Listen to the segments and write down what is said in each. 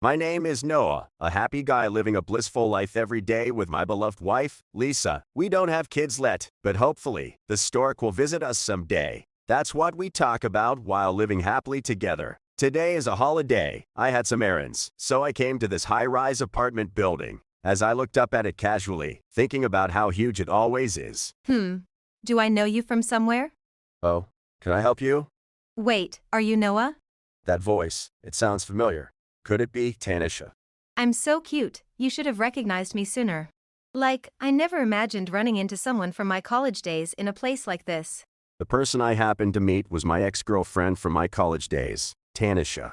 My name is Noah, a happy guy living a blissful life every day with my beloved wife, Lisa. We don't have kids yet, but hopefully, the stork will visit us someday. That's what we talk about while living happily together. Today is a holiday. I had some errands, so I came to this high-rise apartment building. As I looked up at it casually, thinking about how huge it always is. Do I know you from somewhere? Oh, can I help you? Wait, are you Noah? That voice, it sounds familiar. Could it be Tanisha? I'm so cute, you should have recognized me sooner. Like, I never imagined running into someone from my college days in a place like this. The person I happened to meet was my ex-girlfriend from my college days, Tanisha.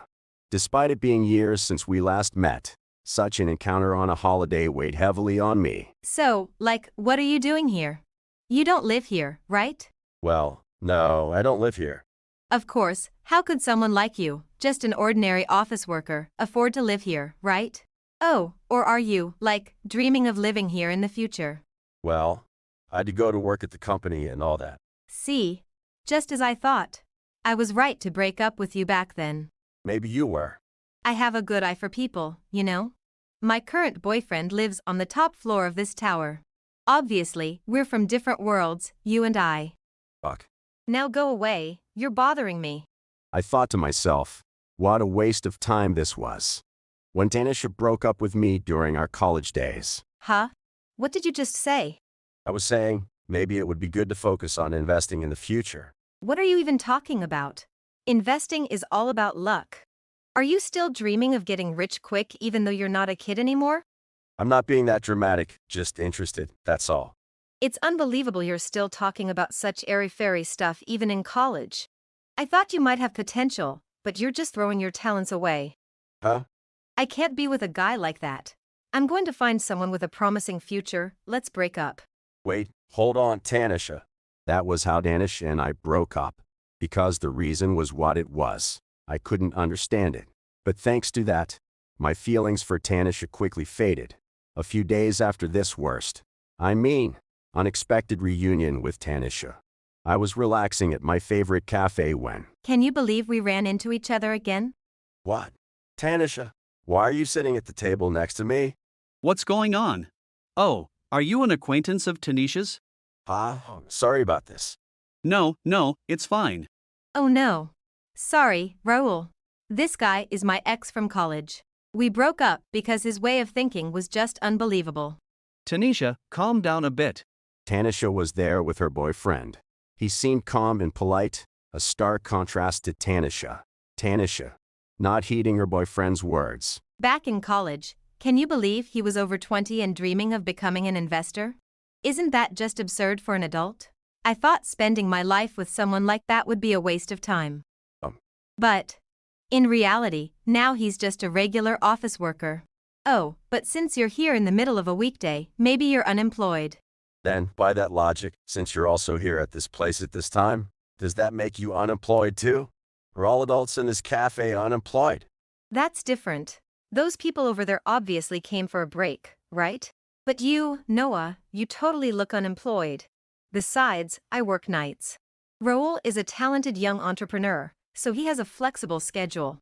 Despite it being years since we last met, such an encounter on a holiday weighed heavily on me. So, like, what are you doing here? You don't live here, right? Well, no, I don't live here. Of course, how could someone like you, just an ordinary office worker, afford to live here, right? Oh, or are you, like, dreaming of living here in the future? Well, I had to go to work at the company and all that. See? Just as I thought. I was right to break up with you back then. Maybe you were. I have a good eye for people, you know? My current boyfriend lives on the top floor of this tower. Obviously, we're from different worlds, you and I. Fuck. Now go away, you're bothering me. I thought to myself, what a waste of time this was. When Tanisha broke up with me during our college days. Huh? What did you just say? I was saying, maybe it would be good to focus on investing in the future. What are you even talking about? Investing is all about luck. Are you still dreaming of getting rich quick even though you're not a kid anymore? I'm not being that dramatic, just interested, that's all. It's unbelievable you're still talking about such airy-fairy stuff even in college. I thought you might have potential, but you're just throwing your talents away. Huh? I can't be with a guy like that. I'm going to find someone with a promising future. Let's break up. Wait, hold on, Tanisha. That was how Tanisha and I broke up. Because the reason was what it was. I couldn't understand it. But thanks to that, my feelings for Tanisha quickly faded. A few days after this unexpected reunion with Tanisha. I was relaxing at my favorite cafe when... Can you believe we ran into each other again? What? Tanisha, why are you sitting at the table next to me? What's going on? Oh, are you an acquaintance of Tanisha's? Sorry about this. No, it's fine. Oh no. Sorry, Raul. This guy is my ex from college. We broke up because his way of thinking was just unbelievable. Tanisha, calm down a bit. Tanisha was there with her boyfriend. He seemed calm and polite, a stark contrast to Tanisha. Tanisha, not heeding her boyfriend's words. Back in college, can you believe he was over 20 and dreaming of becoming an investor? Isn't that just absurd for an adult? I thought spending my life with someone like that would be a waste of time. But, in reality, now he's just a regular office worker. Oh, but since you're here in the middle of a weekday, maybe you're unemployed. Then, by that logic, since you're also here at this place at this time, does that make you unemployed too? Are all adults in this cafe unemployed? That's different. Those people over there obviously came for a break, right? But you, Noah, you totally look unemployed. Besides, I work nights. Raul is a talented young entrepreneur, so he has a flexible schedule.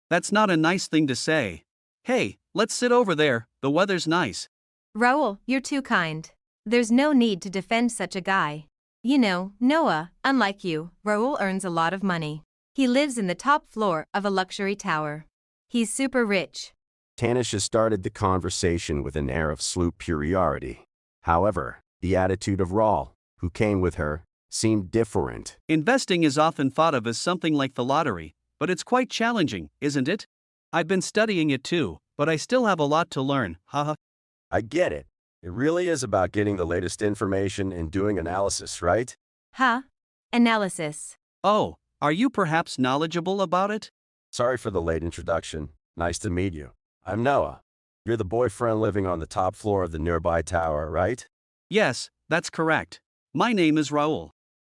That's not a nice thing to say. Hey, let's sit over there, the weather's nice. Raul, you're too kind. There's no need to defend such a guy. You know, Noah, unlike you, Raul earns a lot of money. He lives in the top floor of a luxury tower. He's super rich. Tanisha started the conversation with an air of superiority. However, the attitude of Raul, who came with her, seemed different. Investing is often thought of as something like the lottery, but it's quite challenging, isn't it? I've been studying it too, but I still have a lot to learn, haha. I get it. It really is about getting the latest information and doing analysis, right? Huh? Analysis. Oh, are you perhaps knowledgeable about it? Sorry for the late introduction. Nice to meet you. I'm Noah. You're the boyfriend living on the top floor of the nearby tower, right? Yes, that's correct. My name is Raul.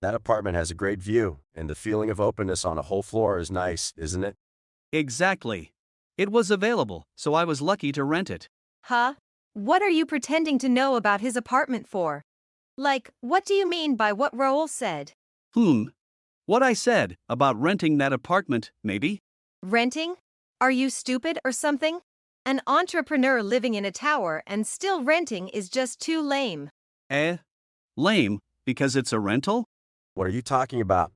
That apartment has a great view, and the feeling of openness on a whole floor is nice, isn't it? Exactly. It was available, so I was lucky to rent it. Huh? What are you pretending to know about his apartment for? Like, what do you mean by what Raul said? What I said about renting that apartment, maybe? Renting? Are you stupid or something? An entrepreneur living in a tower and still renting is just too lame. Eh? Lame, because it's a rental? What are you talking about?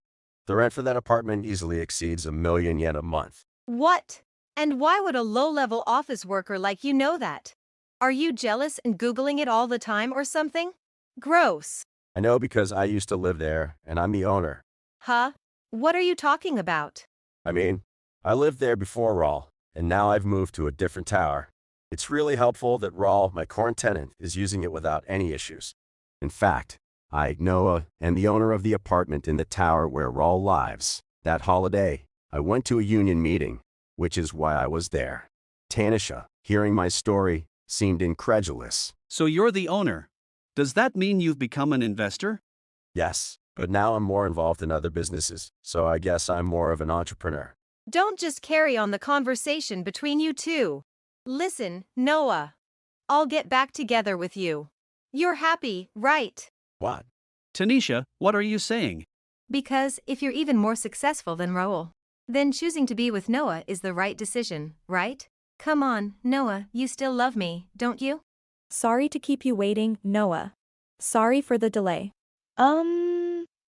The rent for that apartment easily exceeds 1,000,000 yen a month. What? And why would a low-level office worker like you know that? Are you jealous and Googling it all the time or something? Gross. I know because I used to live there, and I'm the owner. Huh? What are you talking about? I mean, I lived there before Rawl, and now I've moved to a different tower. It's really helpful that Rawl, my current tenant, is using it without any issues. In fact, I, Noah, am the owner of the apartment in the tower where Rawl lives. That holiday, I went to a union meeting, which is why I was there. Tanisha, hearing my story, seemed incredulous. So you're the owner. Does that mean you've become an investor? Yes, but now I'm more involved in other businesses, so I guess I'm more of an entrepreneur. Don't just carry on the conversation between you two. Listen, Noah. I'll get back together with you. You're happy, right? What? Tanisha, what are you saying? Because if you're even more successful than Raul, then choosing to be with Noah is the right decision, right? Come on, Noah, you still love me, don't you? Sorry to keep you waiting, Noah. Sorry for the delay.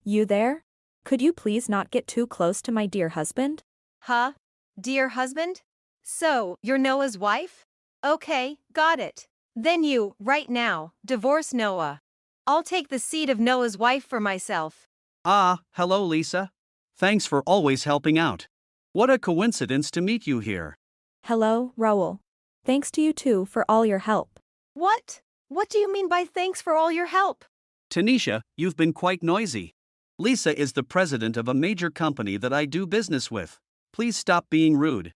You there? Could you please not get too close to my dear husband? Huh? Dear husband? So, you're Noah's wife? Okay, got it. Then you, right now, divorce Noah. I'll take the seat of Noah's wife for myself. Ah, hello Lisa. Thanks for always helping out. What a coincidence to meet you here. Hello, Raul. Thanks to you too for all your help. What? What do you mean by thanks for all your help? Tanisha, you've been quite noisy. Lisa is the president of a major company that I do business with. Please stop being rude.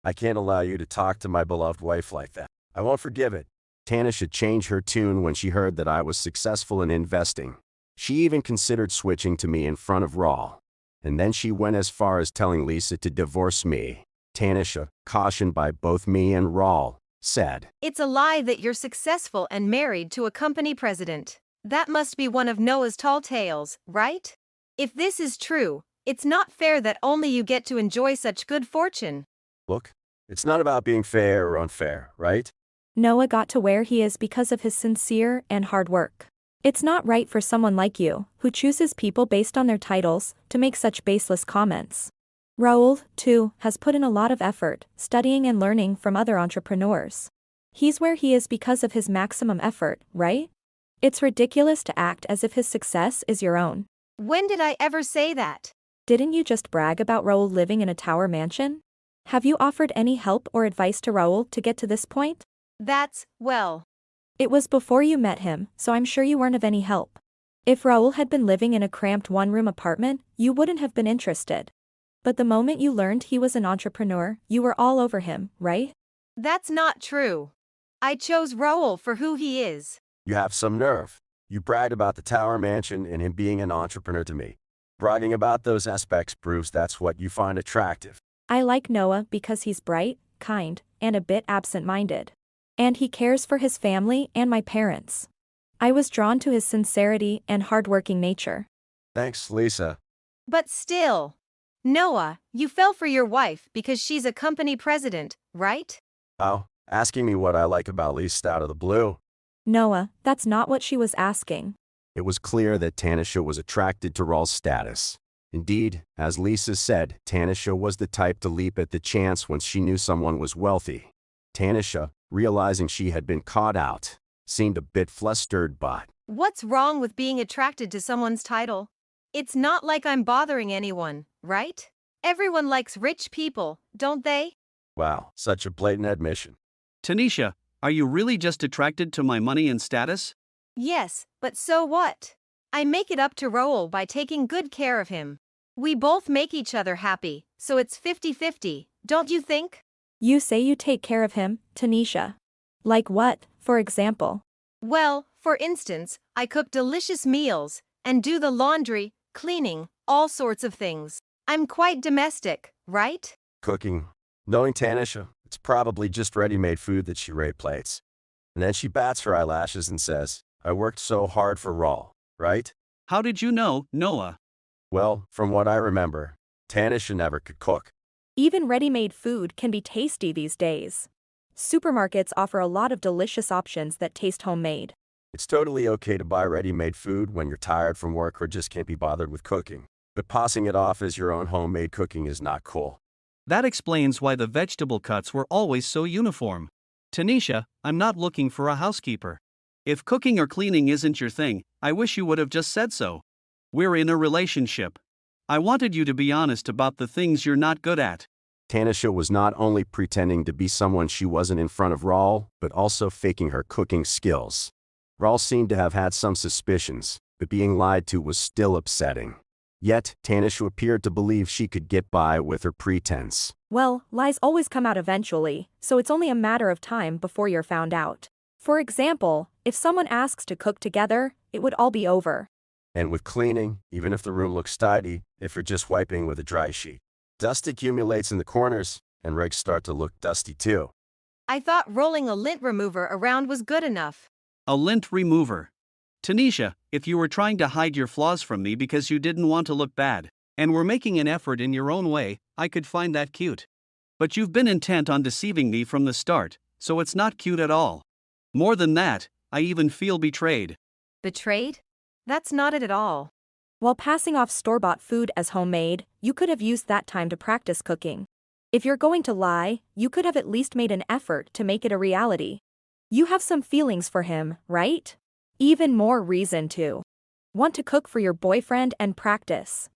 I can't allow you to talk to my beloved wife like that. I won't forgive it. Tanisha changed her tune when she heard that I was successful in investing. She even considered switching to me in front of Rawl. And then she went as far as telling Lisa to divorce me. Tanisha, cautioned by both me and Rawl, said, It's a lie that you're successful and married to a company president. That must be one of Noah's tall tales, right? If this is true, it's not fair that only you get to enjoy such good fortune. Look, it's not about being fair or unfair, right? Noah got to where he is because of his sincere and hard work. It's not right for someone like you, who chooses people based on their titles, to make such baseless comments. Raul, too, has put in a lot of effort, studying and learning from other entrepreneurs. He's where he is because of his maximum effort, right? It's ridiculous to act as if his success is your own. When did I ever say that? Didn't you just brag about Raul living in a tower mansion? Have you offered any help or advice to Raul to get to this point? Well, it was before you met him, so I'm sure you weren't of any help. If Raul had been living in a cramped one-room apartment, you wouldn't have been interested. But the moment you learned he was an entrepreneur, you were all over him, right? That's not true. I chose Raul for who he is. You have some nerve. You bragged about the tower mansion and him being an entrepreneur to me. Bragging about those aspects proves that's what you find attractive. I like Noah because he's bright, kind, and a bit absent-minded. And he cares for his family and my parents. I was drawn to his sincerity and hardworking nature. Thanks, Lisa. But still, Noah, you fell for your wife because she's a company president, right? Oh, asking me what I like about Lisa out of the blue. Noah, that's not what she was asking. It was clear that Tanisha was attracted to Rawl's status. Indeed, as Lisa said, Tanisha was the type to leap at the chance when she knew someone was wealthy. Tanisha, realizing she had been caught out, seemed a bit flustered but, What's wrong with being attracted to someone's title? It's not like I'm bothering anyone, right? Everyone likes rich people, don't they? wow, such a blatant admission. Tanisha, are you really just attracted to my money and status? Yes, but so what? I make it up to Raul by taking good care of him. We both make each other happy, so it's 50-50, don't you think? You say you take care of him, Tanisha. Like what, for example? Well, for instance, I cook delicious meals and do the laundry, cleaning, all sorts of things. I'm quite domestic, right? Cooking. Knowing Tanisha, it's probably just ready-made food that she rate plates. And then she bats her eyelashes and says, I worked so hard for Rawl, right? How did you know, Noah? Well, from what I remember, Tanisha never could cook. Even ready-made food can be tasty these days. Supermarkets offer a lot of delicious options that taste homemade. It's totally okay to buy ready-made food when you're tired from work or just can't be bothered with cooking. But passing it off as your own homemade cooking is not cool. That explains why the vegetable cuts were always so uniform. Tanisha, I'm not looking for a housekeeper. If cooking or cleaning isn't your thing, I wish you would have just said so. We're in a relationship. I wanted you to be honest about the things you're not good at. Tanisha was not only pretending to be someone she wasn't in front of Raul, but also faking her cooking skills. Raul seemed to have had some suspicions, but being lied to was still upsetting. Yet, Tanisha appeared to believe she could get by with her pretense. Well, lies always come out eventually, so it's only a matter of time before you're found out. For example, if someone asks to cook together, it would all be over. And with cleaning, even if the room looks tidy, if you're just wiping with a dry sheet, dust accumulates in the corners, and rugs start to look dusty too. I thought rolling a lint remover around was good enough. A lint remover. Tanisha, if you were trying to hide your flaws from me because you didn't want to look bad, and were making an effort in your own way, I could find that cute. But you've been intent on deceiving me from the start, so it's not cute at all. More than that, I even feel betrayed. Betrayed? That's not it at all. While passing off store-bought food as homemade, you could have used that time to practice cooking. If you're going to lie, you could have at least made an effort to make it a reality. You have some feelings for him, right? Even more reason to want to cook for your boyfriend and practice.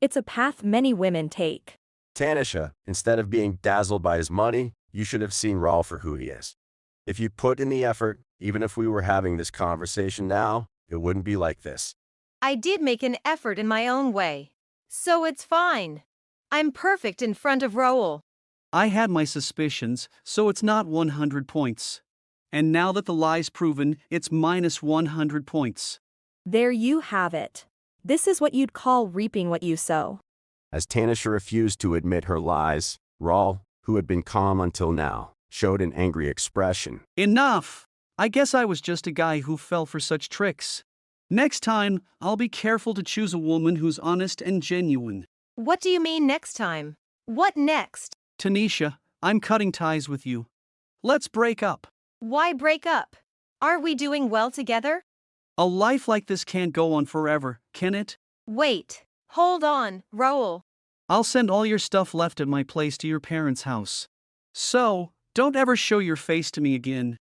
It's a path many women take. Tanisha, instead of being dazzled by his money, you should have seen Raul for who he is. If you put in the effort, even if we were having this conversation now, it wouldn't be like this. I did make an effort in my own way. So it's fine. I'm perfect in front of Raul. I had my suspicions, so it's not 100 points. And now that the lie's proven, it's minus 100 points. There you have it. This is what you'd call reaping what you sow. As Tanisha refused to admit her lies, Raul, who had been calm until now, showed an angry expression. Enough! I guess I was just a guy who fell for such tricks. Next time, I'll be careful to choose a woman who's honest and genuine. What do you mean next time? What next? Tanisha, I'm cutting ties with you. Let's break up. Why break up? Are we doing well together? A life like this can't go on forever, can it? Wait. Hold on, Raul. I'll send all your stuff left at my place to your parents' house. So, don't ever show your face to me again.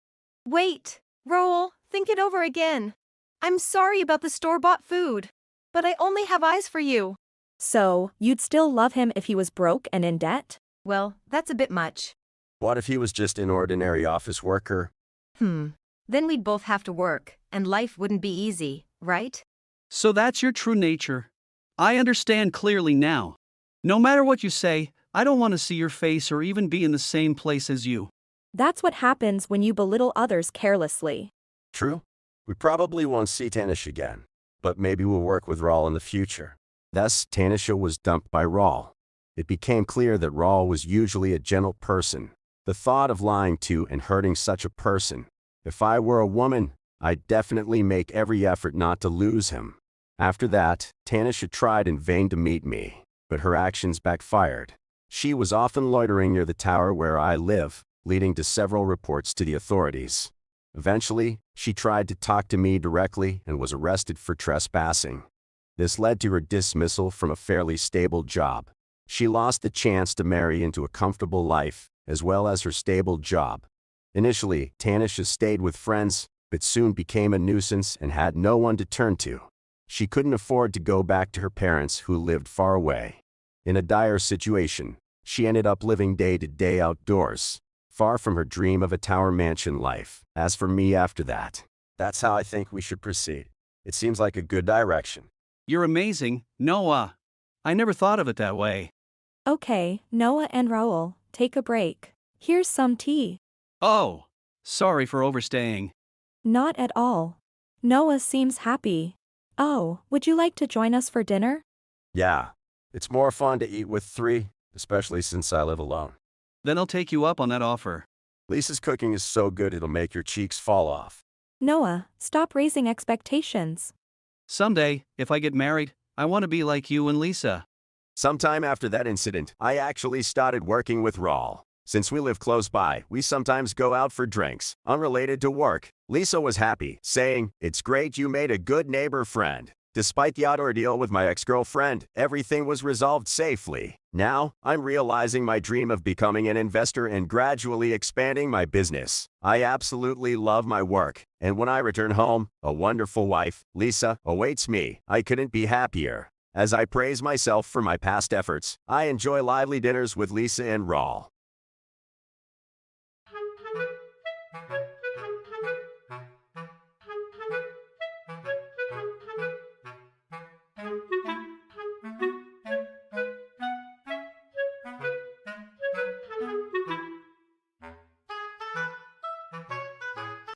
Wait, Raul, think it over again. I'm sorry about the store-bought food, but I only have eyes for you. So, you'd still love him if he was broke and in debt? Well, that's a bit much. What if he was just an ordinary office worker? Then we'd both have to work, and life wouldn't be easy, right? So that's your true nature. I understand clearly now. No matter what you say, I don't want to see your face or even be in the same place as you. That's what happens when you belittle others carelessly. True. We probably won't see Tanisha again, but maybe we'll work with Raul in the future. Thus, Tanisha was dumped by Raul. It became clear that Raul was usually a gentle person. The thought of lying to and hurting such a person. If I were a woman, I'd definitely make every effort not to lose him. After that, Tanisha tried in vain to meet me, but her actions backfired. She was often loitering near the tower where I live, leading to several reports to the authorities. Eventually, she tried to talk to me directly and was arrested for trespassing. This led to her dismissal from a fairly stable job. She lost the chance to marry into a comfortable life, as well as her stable job. Initially, Tanisha stayed with friends, but soon became a nuisance and had no one to turn to. She couldn't afford to go back to her parents who lived far away. In a dire situation, she ended up living day to day outdoors, far from her dream of a tower mansion life. As for me after that, that's how I think we should proceed. It seems like a good direction. You're amazing, Noah. I never thought of it that way. Okay, Noah and Raul, take a break. Here's some tea. Oh, sorry for overstaying. Not at all. Noah seems happy. Oh, would you like to join us for dinner? Yeah, it's more fun to eat with three, especially since I live alone. Then I'll take you up on that offer. Lisa's cooking is so good it'll make your cheeks fall off. Noah, stop raising expectations. Someday, if I get married, I want to be like you and Lisa. Sometime after that incident, I actually started working with Raul. Since we live close by, we sometimes go out for drinks, unrelated to work. Lisa was happy, saying, "It's great you made a good neighbor friend." Despite the odd ordeal with my ex-girlfriend, everything was resolved safely. Now, I'm realizing my dream of becoming an investor and gradually expanding my business. I absolutely love my work, and when I return home, a wonderful wife, Lisa, awaits me. I couldn't be happier. As I praise myself for my past efforts, I enjoy lively dinners with Lisa and Raul.